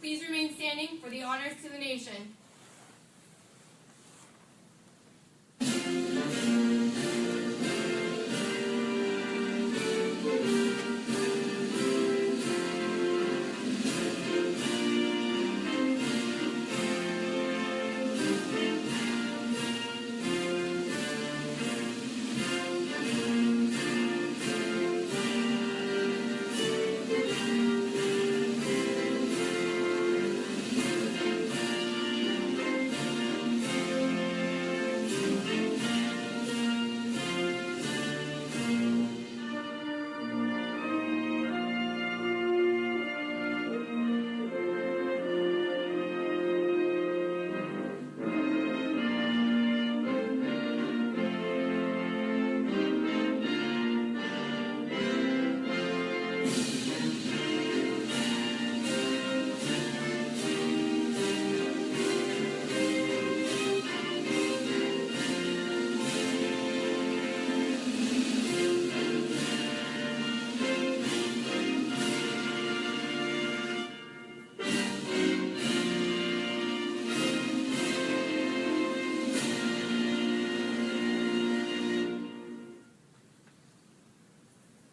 please remain standing for the honors to the nation.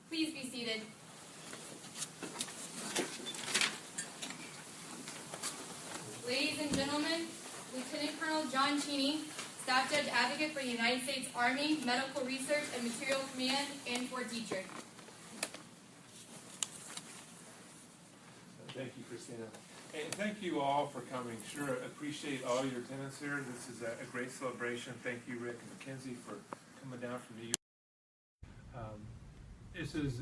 Please be seated. Ladies and gentlemen, Lieutenant Colonel John Cheney, Staff Judge Advocate for the United States Army, Medical Research and Material Command, and Fort Detrick. Thank you, Christina. And thank you all for coming. Sure, appreciate all your attendance here. This is a great celebration. Thank you, Rick and Mackenzie, for coming down from New York. This is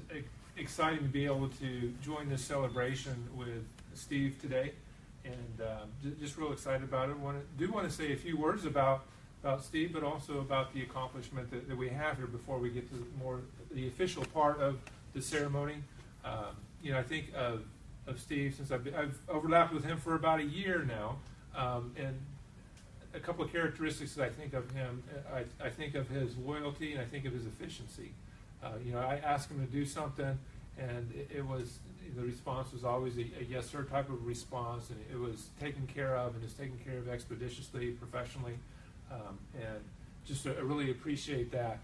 exciting to be able to join this celebration with Steve today, and just real excited about it. Do want to say a few words about Steve, but also about the accomplishment that we have here before we get to the official part of the ceremony. I think of Steve since I've overlapped with him for about a year now, and a couple of characteristics that I think of him. I think of his loyalty, and I think of his efficiency. I asked him to do something, and the response was always a yes sir type of response, and it was taken care of, and it's taken care of expeditiously, professionally, and just I really appreciate that.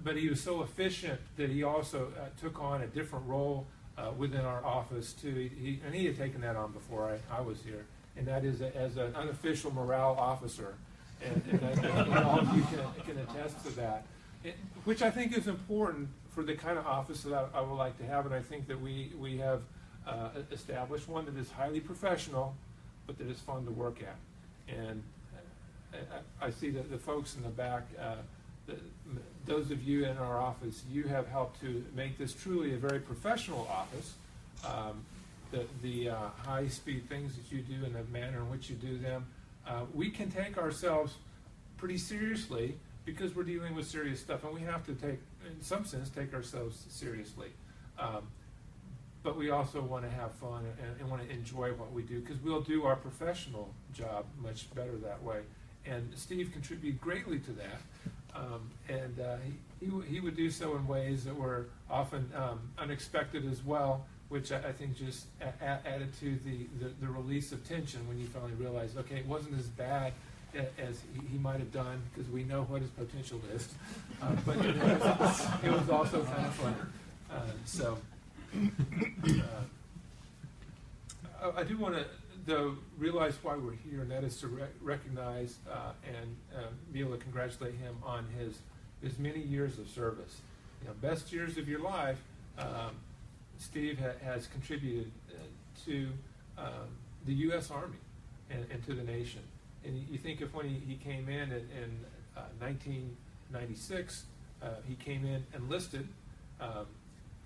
But he was so efficient that he also took on a different role within our office too. He had taken that on before I was here, and that is as an unofficial morale officer, and all of you can attest to that. Which I think is important for the kind of office that I would like to have, and I think that we have established one that is highly professional, but that is fun to work at. And I see that the folks in the back, those of you in our office, you have helped to make this truly a very professional office. The high-speed things that you do and the manner in which you do them, we can take ourselves pretty seriously, because we're dealing with serious stuff, and we have to in some sense, take ourselves seriously. But we also want to have fun and want to enjoy what we do, because we'll do our professional job much better that way. And Steve contributed greatly to that. He would do so in ways that were often unexpected as well, which I think just added to the release of tension when you finally realize, okay, it wasn't as bad as he might have done, because we know what his potential is, but it was also kind of fun. I do want to, though, realize why we're here, and that is to recognize and be able to congratulate him on his many years of service. Best years of your life. Steve has contributed to the U.S. Army and to the nation. And you think of when he came in 1996, he came in enlisted,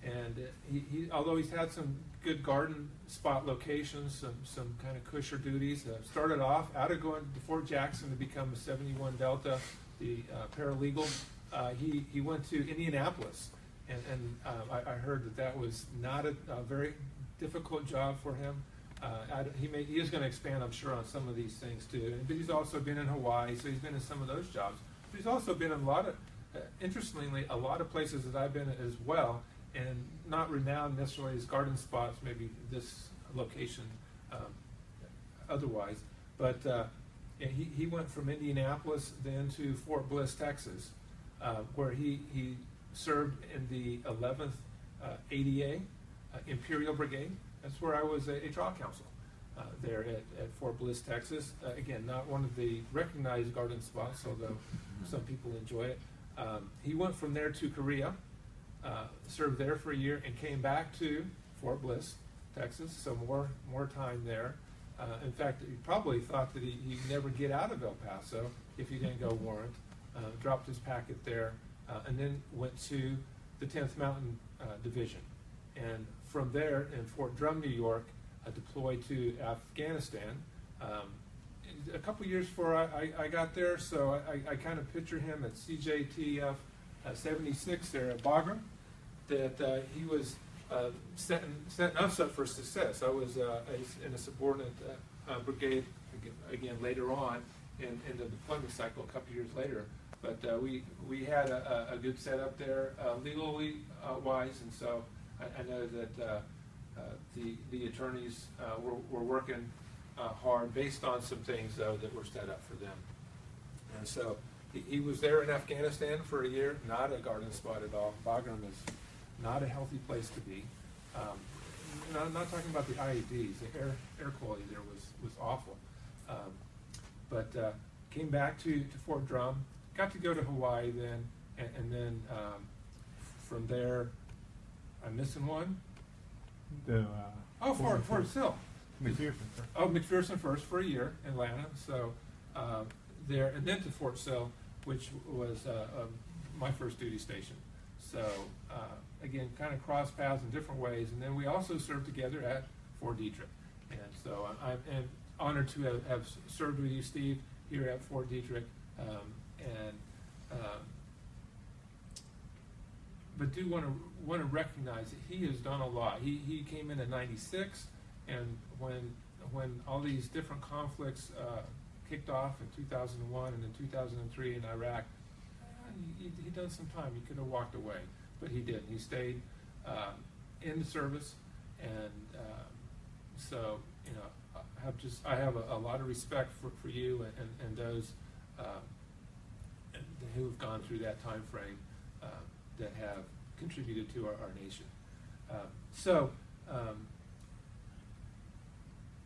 and he although he's had some good garden spot locations, some kind of cushier duties, started off out of going to Fort Jackson to become a 71 Delta, the paralegal. He went to Indianapolis, and I heard that was not a very difficult job for him. He is going to expand, I'm sure, on some of these things too. But he's also been in Hawaii, so he's been in some of those jobs. But he's also been in a lot of, interestingly, a lot of places that I've been as well, and not renowned necessarily as garden spots, maybe this location otherwise. But and he went from Indianapolis then to Fort Bliss, Texas, where he served in the 11th ADA Imperial Brigade. That's where I was a trial counsel there at Fort Bliss, Texas. Again, not one of the recognized garden spots, although some people enjoy it. He went from there to Korea, served there for a year, and came back to Fort Bliss, Texas, so more time there. In fact, he probably thought that he'd never get out of El Paso if he didn't go warrant. Dropped his packet there, and then went to the 10th Mountain Division. And from there, in Fort Drum, New York, deployed to Afghanistan. A couple years before I got there, so I kind of picture him at CJTF 76 there at Bagram, that he was setting us up for success. I was in a subordinate brigade again later on in the deployment cycle a couple years later. But we had a good setup there legally wise, and so I know that the attorneys were working hard based on some things though that were set up for them. And so he was there in Afghanistan for a year, not a garden spot at all. Bagram is not a healthy place to be. I'm not talking about the IEDs. The air quality there was awful. But came back to Fort Drum, got to go to Hawaii then, and then from there, I'm missing one. Fort Sill. McPherson first. Oh, McPherson first for a year in Atlanta. So there, and then to Fort Sill, which was my first duty station. So again, kind of cross paths in different ways. And then we also served together at Fort Detrick. And so I'm honored to have served with you, Steve, here at Fort Detrick. But do want to recognize that he has done a lot. He came in '96, and when all these different conflicts kicked off in 2001 and in 2003 in Iraq, he done some time. He could have walked away, but he didn't. He stayed in the service, and so I have a lot of respect for you and those who have gone through that time frame that have contributed to our nation.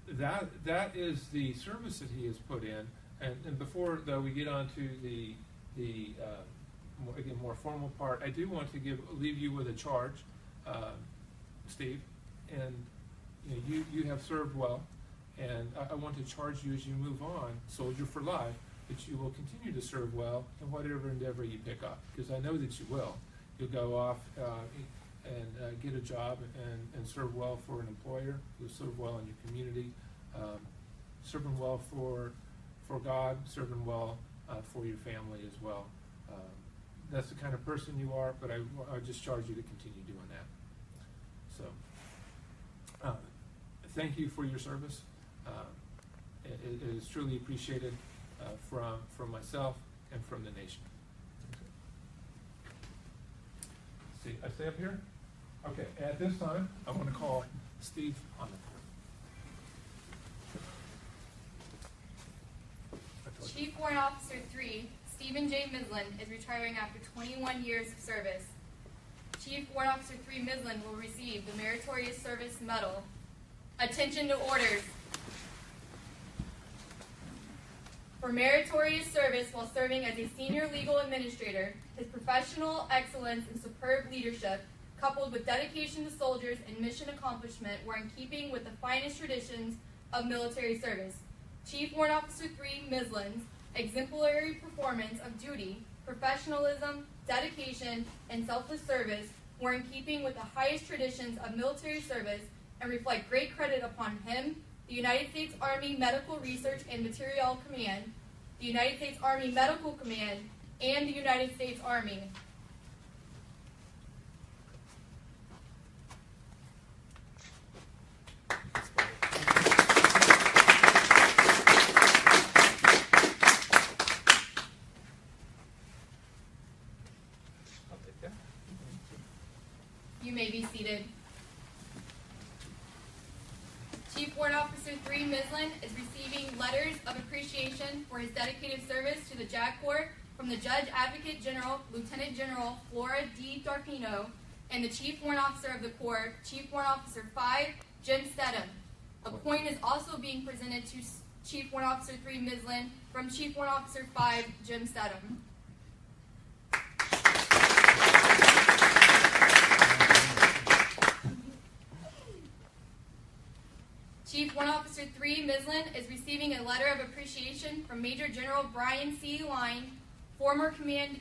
That is the service that he has put in. And before though we get on to the more formal part, I do want to leave you with a charge, Steve. And you have served well, and I want to charge you as you move on, soldier for life, that you will continue to serve well in whatever endeavor you pick up, because I know that you will. You'll go off and get a job and serve well for an employer. You'll serve well in your community, serving well for God, serving well for your family as well. That's the kind of person you are, but I just charge you to continue doing that. So thank you for your service. It is truly appreciated from myself and from the nation. See, I stay up here? Okay, at this time, I want to call Steve on the board. Chief Warrant Officer 3, Stephen J. Mislan, is retiring after 21 years of service. Chief Warrant Officer 3 Mislan will receive the Meritorious Service Medal. Attention to orders. For meritorious service while serving as a senior legal administrator, his professional excellence and superb leadership, coupled with dedication to soldiers and mission accomplishment, were in keeping with the finest traditions of military service. Chief Warrant Officer 3 Mislan's exemplary performance of duty, professionalism, dedication, and selfless service were in keeping with the highest traditions of military service and reflect great credit upon him, the United States Army Medical Research and Materiel Command, the United States Army Medical Command, and the United States Army. You may be seated. Chief Warrant Officer 3 3 Mislan is receiving letters of appreciation for his dedicated service to the JAG Corps from the Judge Advocate General, Lieutenant General Flora D. Darfino, and the Chief Warrant Officer of the Corps, Chief Warrant Officer 5, Jim Stedham. A coin is also being presented to Chief Warrant Officer 3 Mislan from Chief Warrant Officer 5, Jim Stedham. Chief Warrant Officer 3 Mislan is receiving a letter of appreciation from Major General Brian C. Line, former Commanding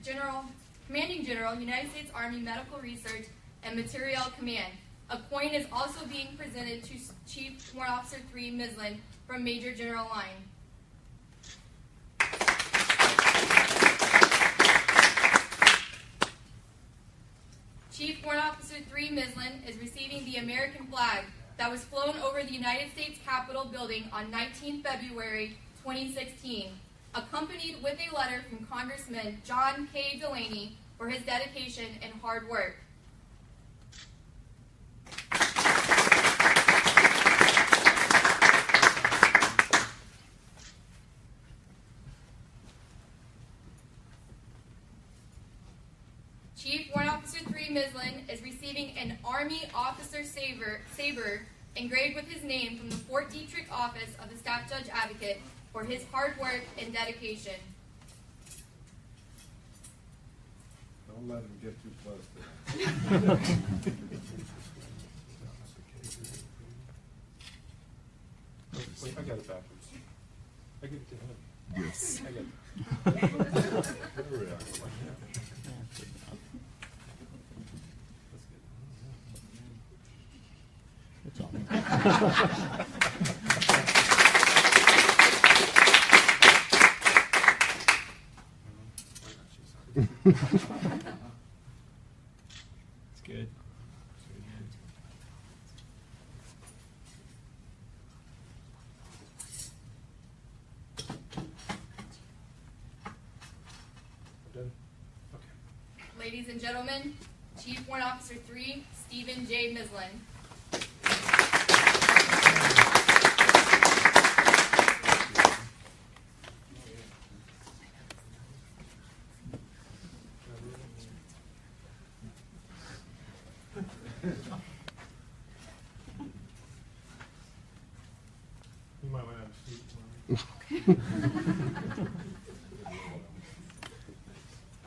General, United States Army Medical Research and Materiel Command. A coin is also being presented to Chief Warrant Officer 3 Mislan from Major General Line. Chief Warrant Officer 3 Mislan is receiving the American flag that was flown over the United States Capitol building on 19 February 2016, accompanied with a letter from Congressman John K. Delaney for his dedication and hard work. Chief Warrant Officer 3 Mislan is receiving an Army Officer Saber engraved with his name from the Fort Detrick office of the Staff Judge Advocate for his hard work and dedication. Don't let him get too close to that. Wait, I got it backwards. I give it to him. Yes. I got it. There we are. That's all. It's good. Done? Okay. Ladies and gentlemen, Chief Warrant Officer 3 Stephen J. Mislan. You might want to have a seat.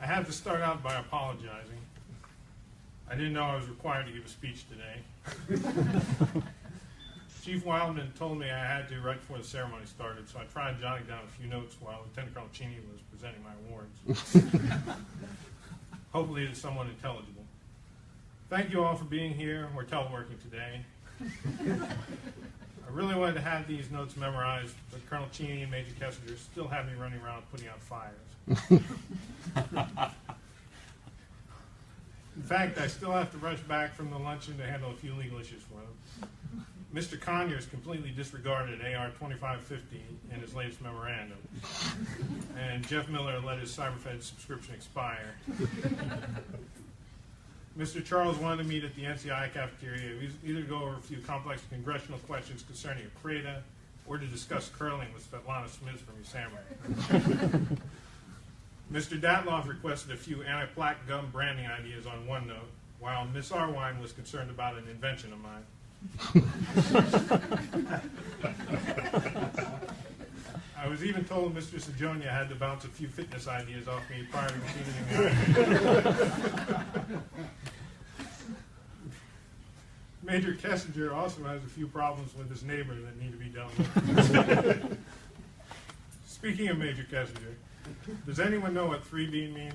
I have to start out by apologizing. I didn't know I was required to give a speech today. Chief Wildman told me I had to right before the ceremony started, so I tried jotting down a few notes while Lieutenant Colonel Cheney was presenting my awards. Hopefully it is somewhat intelligible. Thank you all for being here. We're teleworking today. I really wanted to have these notes memorized, but Colonel Cheney and Major Kessinger still have me running around putting out fires. In fact, I still have to rush back from the luncheon to handle a few legal issues for them. Mr. Conyers completely disregarded AR 2550 in his latest memorandum, and Jeff Miller let his CyberFed subscription expire. Mr. Charles wanted to meet at the NCI cafeteria either to go over a few complex congressional questions concerning CRADA or to discuss curling with Svetlana Smith from USAMRIC. Mr. Datloff requested a few anti-plaque gum branding ideas on OneNote, while Miss Arwine was concerned about an invention of mine. I was even told Mr. Sejonia had to bounce a few fitness ideas off me prior to receiving the Major Kessinger also has a few problems with his neighbor that need to be dealt with. Speaking of Major Kessinger, does anyone know what 3B means?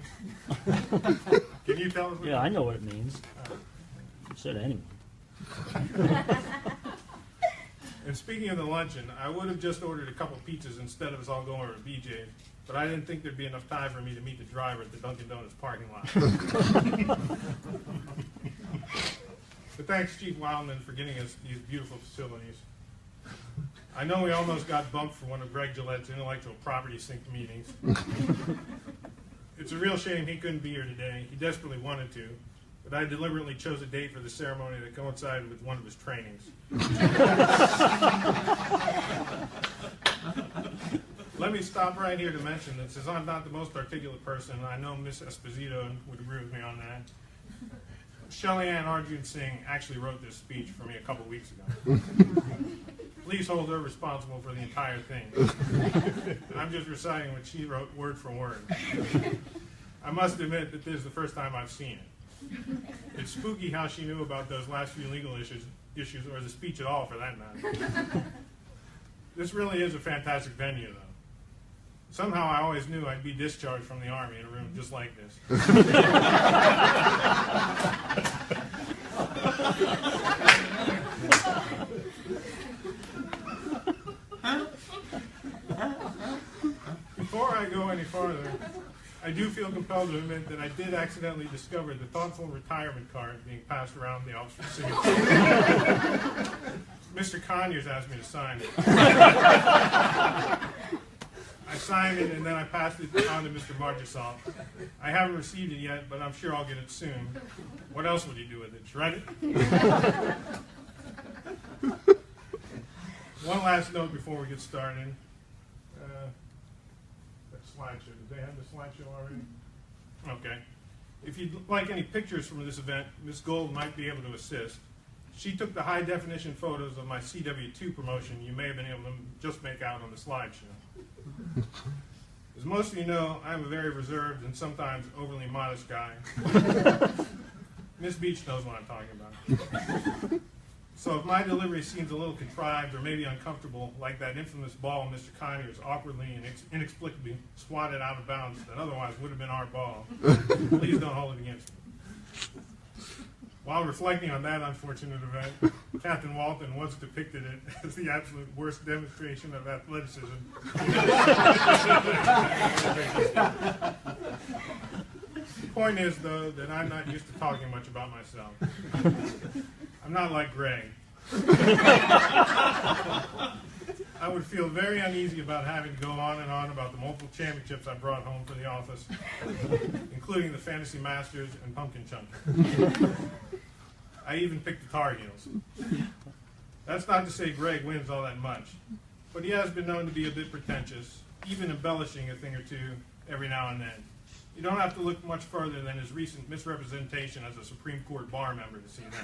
Can you tell us? Yeah, I know what it means. So to anyone. And speaking of the luncheon, I would have just ordered a couple pizzas instead of us all going over to BJ's, but I didn't think there'd be enough time for me to meet the driver at the Dunkin' Donuts parking lot. But thanks, Chief Wildman, for getting us these beautiful facilities. I know we almost got bumped for one of Greg Gillette's intellectual property sync meetings. It's a real shame he couldn't be here today. He desperately wanted to, but I deliberately chose a date for the ceremony that coincided with one of his trainings. Let me stop right here to mention that since I'm not the most articulate person, I know Miss Esposito would agree with me on that. Shelley Ann Arjun Singh actually wrote this speech for me a couple weeks ago. Please hold her responsible for the entire thing. I'm just reciting what she wrote word for word. I must admit that this is the first time I've seen it. It's spooky how she knew about those last few legal issues or the speech at all, for that matter. This really is a fantastic venue, though. Somehow I always knew I'd be discharged from the Army in a room just like this. Before I go any farther, I do feel compelled to admit that I did accidentally discover the thoughtful retirement card being passed around the office for signature. Mr. Conyers asked me to sign it. I signed it and then I passed it on to Mr. Marchessault. I haven't received it yet, but I'm sure I'll get it soon. What else would you do with it? Shred it? One last note before we get started. That slideshow. Did they have the slideshow already? Okay. If you'd like any pictures from this event, Ms. Gold might be able to assist. She took the high-definition photos of my CW2 promotion you may have been able to just make out on the slideshow. As most of you know, I'm a very reserved and sometimes overly modest guy. Miss Beach knows what I'm talking about. So if my delivery seems a little contrived or maybe uncomfortable, like that infamous ball Mr. Conyers awkwardly and inexplicably swatted out of bounds that otherwise would have been our ball, please don't hold it against me. While reflecting on that unfortunate event, Captain Walton once depicted it as the absolute worst demonstration of athleticism. The point is, though, that I'm not used to talking much about myself. I'm not like Greg. I would feel very uneasy about having to go on and on about the multiple championships I brought home for the office, including the Fantasy Masters and Pumpkin Chunk. I even picked the Tar Heels. That's not to say Greg wins all that much, but he has been known to be a bit pretentious, even embellishing a thing or two every now and then. You don't have to look much further than his recent misrepresentation as a Supreme Court bar member to see that.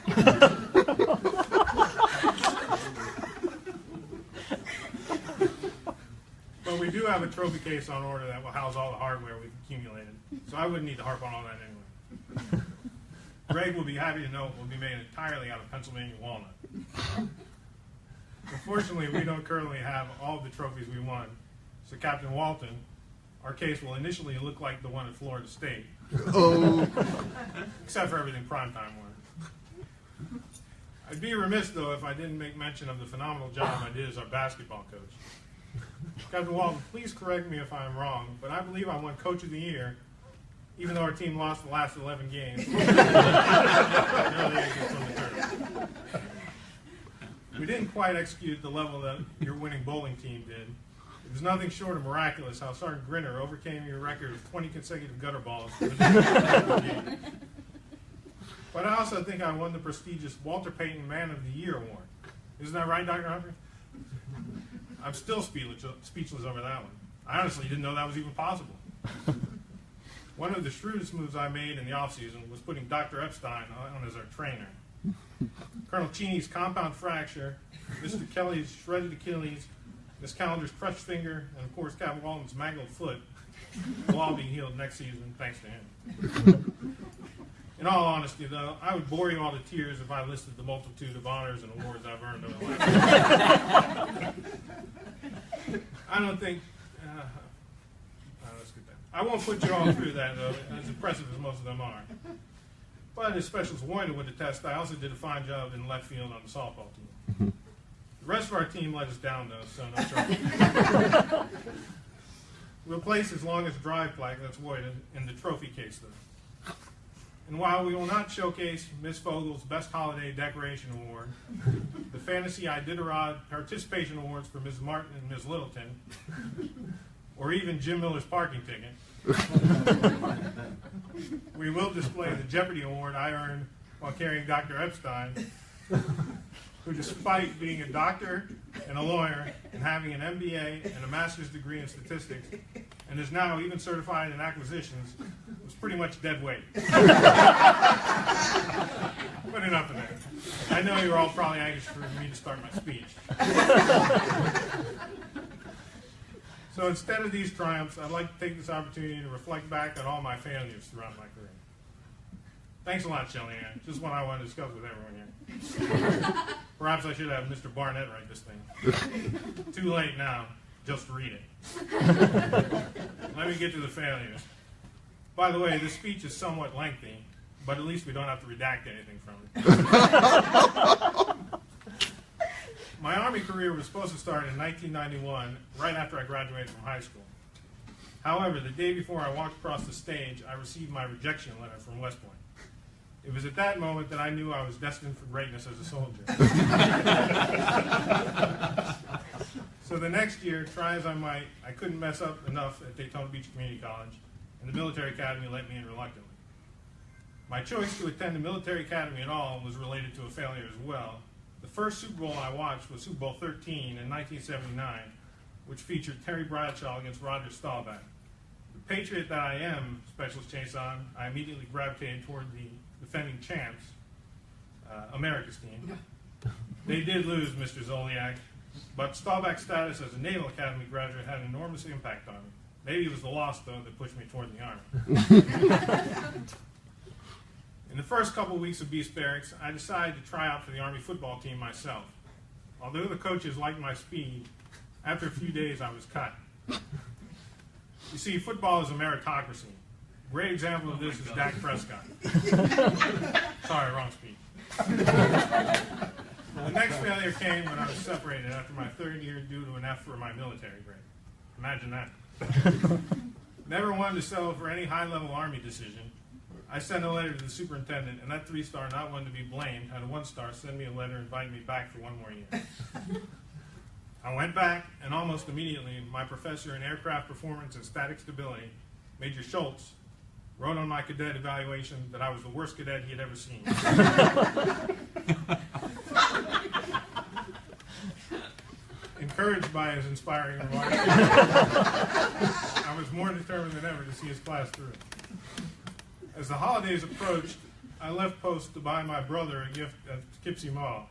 But we do have a trophy case on order that will house all the hardware we've accumulated, so I wouldn't need to harp on all that anyway. Greg will be happy to know it will be made entirely out of Pennsylvania walnut. Unfortunately, we don't currently have all the trophies we won, so Captain Walton, our case will initially look like the one at Florida State. Oh. Except for everything primetime won. I'd be remiss, though, if I didn't make mention of the phenomenal job I did as our basketball coach. Captain Walton, please correct me if I'm wrong, but I believe I won Coach of the Year, even though our team lost the last 11 games. We didn't quite execute the level that your winning bowling team did. It was nothing short of miraculous how Sergeant Grinner overcame your record of 20 consecutive gutter balls. But I also think I won the prestigious Walter Payton Man of the Year award. Isn't that right, Dr. Humphrey? I'm still speechless over that one. I honestly didn't know that was even possible. One of the shrewdest moves I made in the offseason was putting Dr. Epstein on as our trainer. Colonel Cheney's compound fracture, Mr. Kelly's shredded Achilles, Miss Calendar's crushed finger, and of course Captain Walton's mangled foot will all be healed next season thanks to him. In all honesty, though, I would bore you all to tears if I listed the multitude of honors and awards I've earned over the last year. I don't think... let's get that. I won't put you all through that, though, as impressive as most of them are. But as Specialist Warner would attest, I also did a fine job in left field on the softball team. The rest of our team let us down, though, so no trouble. We'll place his longest drive plaque that's voided in the trophy case, though. And while we will not showcase Miss Fogel's Best Holiday Decoration Award, the Fantasy Iditarod Participation Awards for Ms. Martin and Ms. Littleton, or even Jim Miller's parking ticket. We will display the Jeopardy Award I earned while carrying Dr. Epstein, who despite being a doctor and a lawyer and having an MBA and a master's degree in statistics, and is now even certified in acquisitions, was pretty much dead weight. But enough of that. I know you're all probably anxious for me to start my speech. So instead of these triumphs, I'd like to take this opportunity to reflect back on all my failures throughout my career. Thanks a lot, Shelley Ann. Just one I want to discuss with everyone here. Perhaps I should have Mr. Barnett write this thing. Too late now. Just read it. Let me get to the failures. By the way, this speech is somewhat lengthy, but at least we don't have to redact anything from it. My Army career was supposed to start in 1991, right after I graduated from high school. However, the day before I walked across the stage, I received my rejection letter from West Point. It was at that moment that I knew I was destined for greatness as a soldier. So the next year, try as I might, I couldn't mess up enough at Daytona Beach Community College, and the military academy let me in reluctantly. My choice to attend the military academy at all was related to a failure as well. The first Super Bowl I watched was Super Bowl 13 in 1979, which featured Terry Bradshaw against Roger Staubach. The Patriot that I am, Specialist Chason, I immediately gravitated toward the defending champs, America's team. They did lose, Mr. Zoliak, but Staubach's status as a Naval Academy graduate had an enormous impact on me. Maybe it was the loss, though, that pushed me toward the Army. In the first couple weeks of Beast Barracks, I decided to try out for the Army football team myself. Although the coaches liked my speed, after a few days I was cut. You see, football is a meritocracy. A great example of this is Dak Prescott. Sorry, wrong speed. The next failure came when I was separated after my third year due to an F for my military grade. Imagine that. Never wanted to settle for any high-level Army decision. I sent a letter to the superintendent, and that 3-star, not one to be blamed, had a 1-star send me a letter inviting me back for one more year. I went back, and almost immediately, my professor in aircraft performance and static stability, Major Schultz, wrote on my cadet evaluation that I was the worst cadet he had ever seen. Encouraged by his inspiring remarks, I was more determined than ever to see his class through. As the holidays approached, I left post to buy my brother a gift at Poughkeepsie Mall.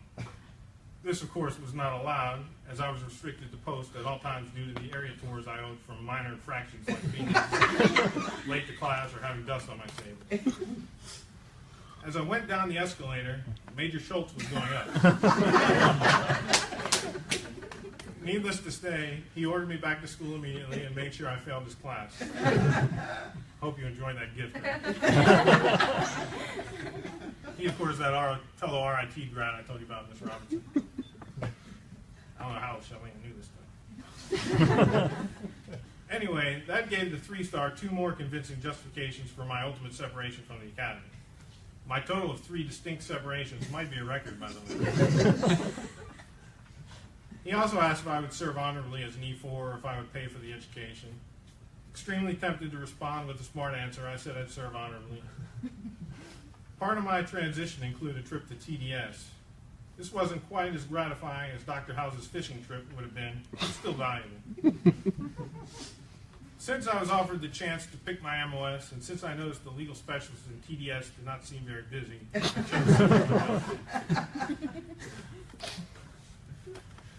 This, of course, was not allowed, as I was restricted to post at all times due to the area tours I owed from minor infractions like being late to class or having dust on my saber. As I went down the escalator, Major Schultz was going up. Needless to say, he ordered me back to school immediately and made sure I failed his class. Hope you enjoyed that gift. He, of course, that fellow RIT grad I told you about, Miss Robinson. I don't know how Shelley knew this stuff. Anyway, that gave the 3-star 2 more convincing justifications for my ultimate separation from the academy. My total of 3 distinct separations might be a record, by the way. He also asked if I would serve honorably as an E4 or if I would pay for the education. Extremely tempted to respond with a smart answer, I said I'd serve honorably. Part of my transition included a trip to TDS. This wasn't quite as gratifying as Dr. House's fishing trip would have been, but still valuable. Since I was offered the chance to pick my MOS, and since I noticed the legal specialists in TDS did not seem very busy, I chose someone else.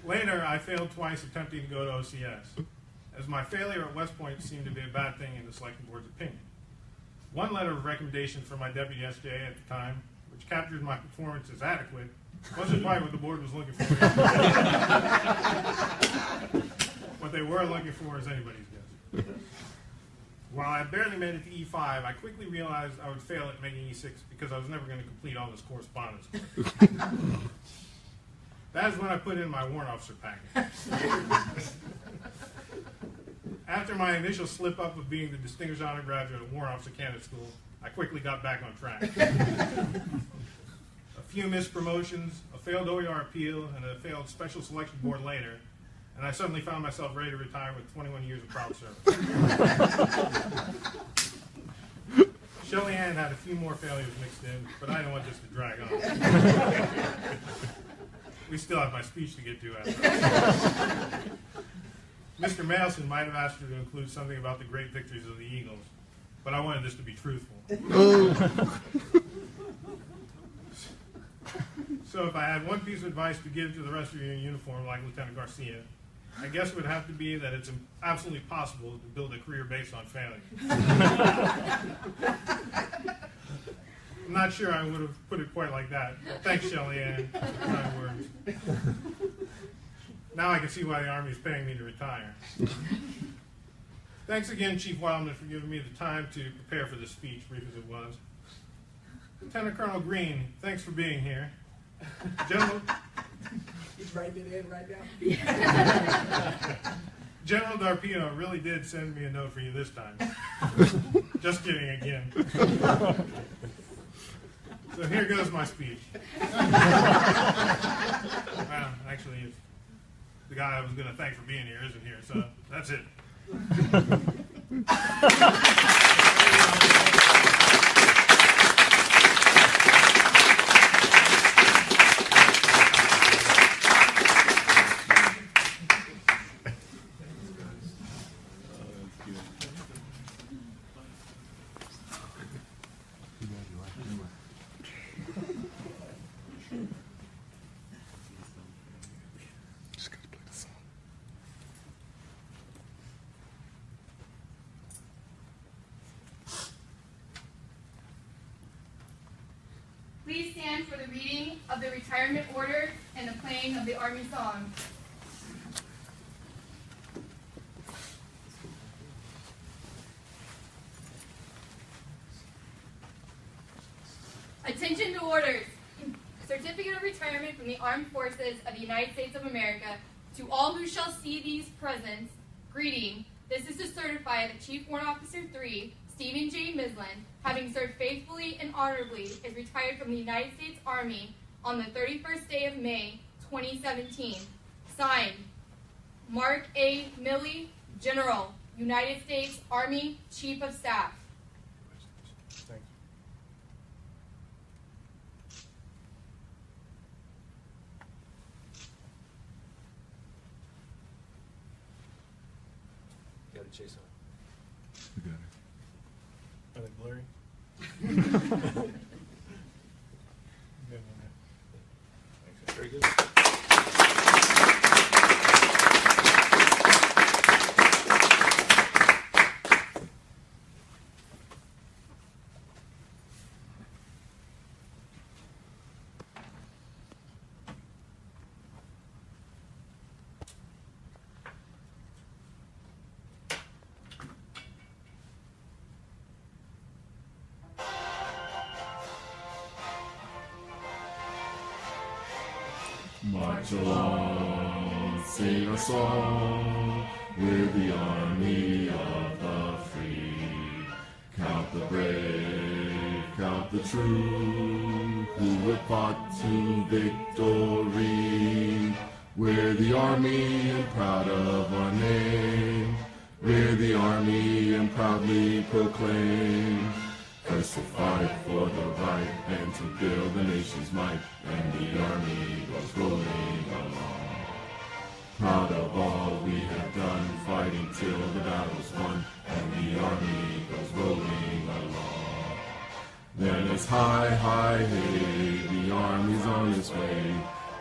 Later, I failed twice attempting to go to OCS, as my failure at West Point seemed to be a bad thing in the selection board's opinion. One letter of recommendation from my deputy SJ at the time, which captured my performance as adequate, wasn't quite what the board was looking for. What they were looking for is anybody's guess. While I barely made it to E5, I quickly realized I would fail at making E6 because I was never going to complete all this correspondence. That is when I put in my warrant officer packet. After my initial slip-up of being the Distinguished Honor Graduate at Warrant Officer Candidate School, I quickly got back on track. A few missed promotions, a failed OER appeal, and a failed Special Selection Board later, and I suddenly found myself ready to retire with 21 years of proud service. Shelly Ann had a few more failures mixed in, but I don't want this to drag on. We still have my speech to get to after that. Mr. Mailson might have asked her to include something about the great victories of the Eagles, but I wanted this to be truthful. So if I had one piece of advice to give to the rest of you in uniform like Lieutenant Garcia, I guess it would have to be that it's absolutely possible to build a career based on failure. I'm not sure I would have put it quite like that. Thanks, Shelly Ann. Kind words. Now I can see why the Army is paying me to retire. Thanks again, Chief Wildman, for giving me the time to prepare for this speech, brief as it was. Lieutenant Colonel Green, thanks for being here. General... He's writing it in right now. General Darpino really did send me a note for you this time. Just kidding again. So here goes my speech. Well, actually, it's the guy I was going to thank for being here isn't here, so that's it. Please stand for the reading of the retirement order and the playing of the Army song. Attention to orders. Certificate of retirement from the Armed Forces of the United States of America. To all who shall see these presents, greeting. This is to certify that Chief Warrant Officer 3, Stephen J. Mislan, having served faithfully and honorably, is retired from the United States Army on the 31st day of May, 2017. Signed, Mark A. Milley, General, United States Army Chief of Staff. Thank you. Got to chase on. You got it. Are they blurry? Very good. March along, sing a song, we're the army of the free. Count the brave, count the true, who have fought to victory. We're the army and proud of our name. We're the army and proudly proclaim. First to fight for the right and to build the nation's might, and the army goes rolling along. Proud of all we have done, fighting till the battle's won, and the army goes rolling along. Then it's hi, hi, hey, the army's on its way.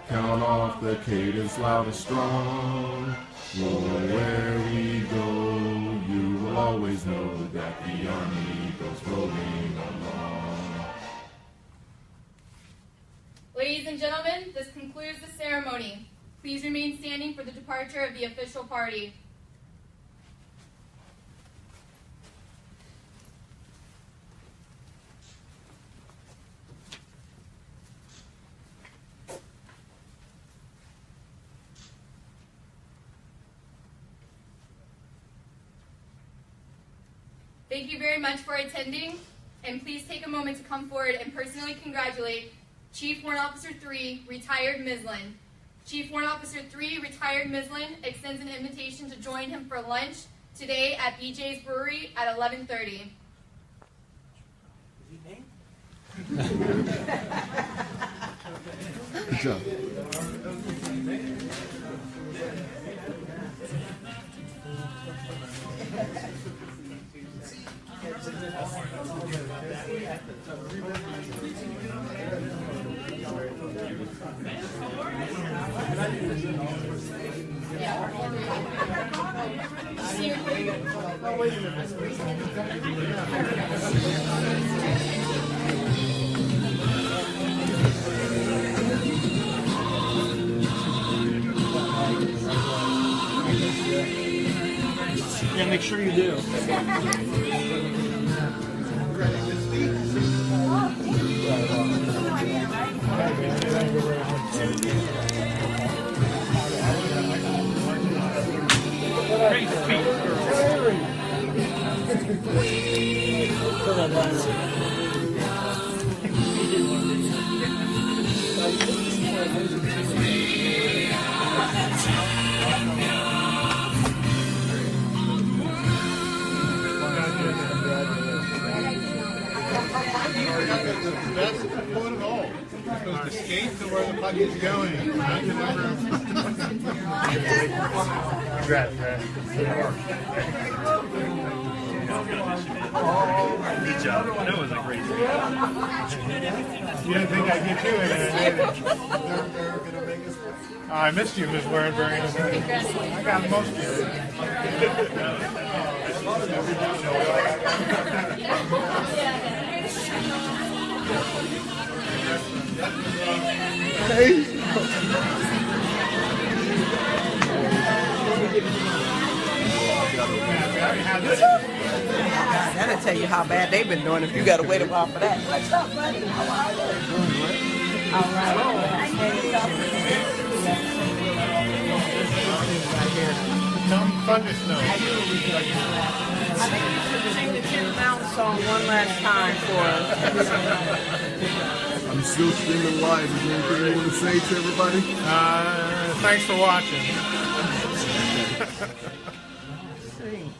Count off the cadence loud and strong. Oh, where we go, you will always know that the army goes rolling along. Ladies and gentlemen, this concludes the ceremony. Please remain standing for the departure of the official party. Thank you very much for attending, and please take a moment to come forward and personally congratulate Chief Warrant Officer 3, retired Mislan. Chief Warrant Officer 3, retired Mislan, extends an invitation to join him for lunch today at BJ's Brewery at 11:30. Good job. Yeah, make sure you do. That's the point of all. You're supposed to skate to where the puck is going. Not to number. Congrats, man. Good job. That was a great game. You didn't think I'd get you in it, did you? I missed you, Ms. Warenberry. I got most of you. That'll tell you how bad they've been doing if you got to wait a while for that. What's up, buddy? How are you? All right. Some thunder snow. I think you should sing the Tin Mountain song one last time for us. I'm still streaming live. Is there anything you want to say to everybody? Thanks for watching. Sing.